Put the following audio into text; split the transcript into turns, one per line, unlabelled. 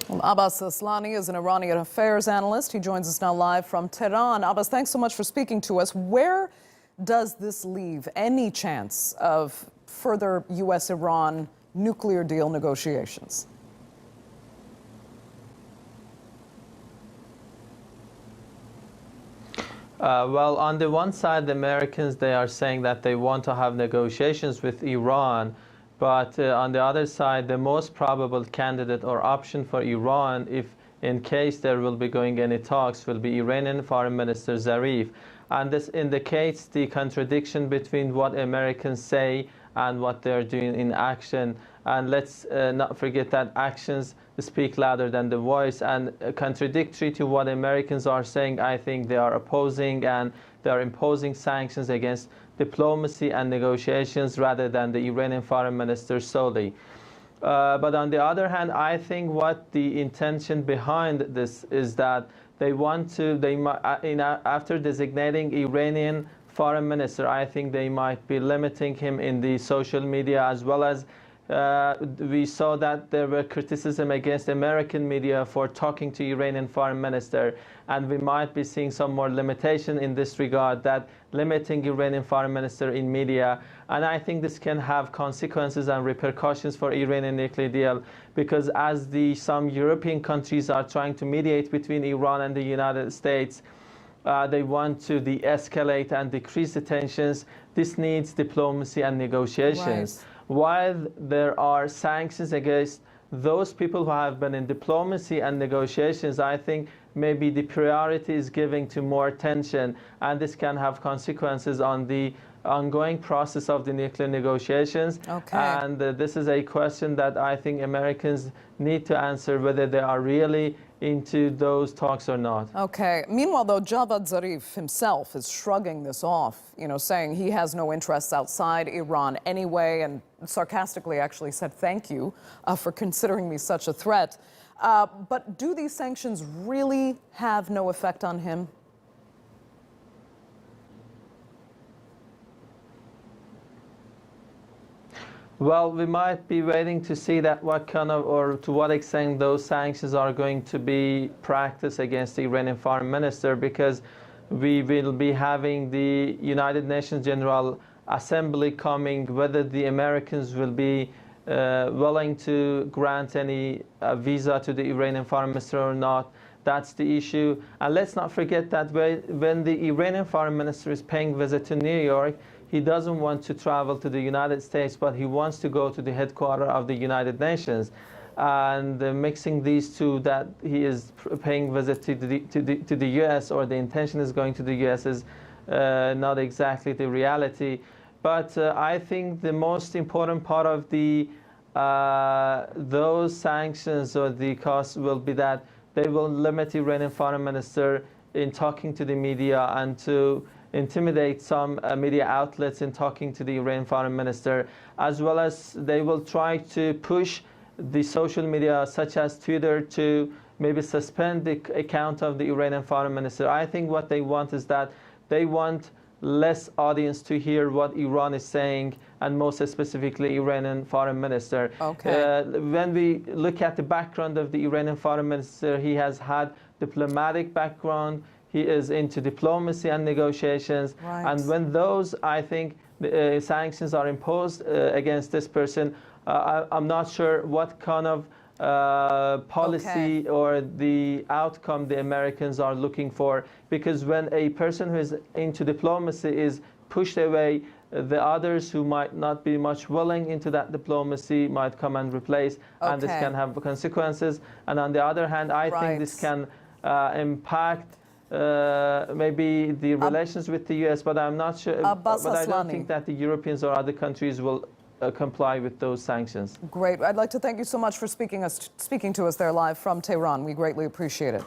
Well, Abbas Aslani is an Iranian affairs analyst. He joins us now live from Tehran. Abbas, thanks so much for speaking to us. Where does this leave any chance of further U.S.-Iran nuclear deal negotiations?
Well, on the one side, the Americans, they are saying that they want to have negotiations with Iran. But on the other side, the most probable candidate or option for Iran, if in case there will be going any talks, will be Iranian Foreign Minister Zarif. And this indicates the contradiction between what Americans say and what they're doing in action. And let's not forget that actions speak louder than the voice. And contradictory to what Americans are saying, I think they are opposing and they are imposing sanctions against diplomacy and negotiations rather than the Iranian foreign minister solely. But on the other hand, I think what the intention behind this is that they want to, after designating Iranian foreign minister, I think they might be limiting him in the social media, as well as we saw that there were criticism against American media for talking to Iranian foreign minister, and we might be seeing some more limitation in this regard, that limiting Iranian foreign minister in media. And I think this can have consequences and repercussions for Iranian nuclear deal, because as some European countries are trying to mediate between Iran and the United States, they want to de-escalate and decrease the tensions. This needs diplomacy and negotiations. Right. While there are sanctions against those people who have been in diplomacy and negotiations, I think maybe the priority is giving to more tension, and this can have consequences on the ongoing process of the nuclear negotiations.
Okay.
And this is a question that I think Americans need to answer, whether they are really into those talks or not.
Okay. Meanwhile, though, Javad Zarif himself is shrugging this off, saying he has no interests outside Iran anyway, and sarcastically actually said thank you for considering me such a threat. But do these sanctions really have no effect on him?
Well, we might be waiting to see that what kind of, or to what extent those sanctions are going to be practiced against the Iranian foreign minister, because we will be having the United Nations General Assembly coming, whether the Americans will be willing to grant any visa to the Iranian foreign minister or not. That's the issue. And let's not forget that when the Iranian foreign minister is paying visit to New York, he doesn't want to travel to the United States, but he wants to go to the headquarters of the United Nations. And mixing these two, that he is paying visit to the U.S. or the intention is going to the U.S. is not exactly the reality. But I think the most important part of those sanctions or the cost will be that they will limit the Iranian foreign minister in talking to the media and to intimidate some media outlets in talking to the Iranian foreign minister, as well as they will try to push the social media such as Twitter to maybe suspend the account of the Iranian foreign minister. I think what they want is that they want less audience to hear what Iran is saying, and most specifically Iranian foreign minister.
Okay.
When we look at the background of the Iranian foreign minister, he has had diplomatic background. He is into diplomacy and negotiations.
Right.
And when those, I think, sanctions are imposed against this person, I'm not sure what kind of policy or the outcome the Americans are looking for. Because when a person who is into diplomacy is pushed away, the others who might not be much willing into that diplomacy might come and replace, and this can have consequences. And on the other hand, I think this can impact maybe the relations with the U.S., but I'm not sure. But I don't think that the Europeans or other countries will comply with those sanctions.
Great. I'd like to thank you so much for speaking to us there live from Tehran. We greatly appreciate it.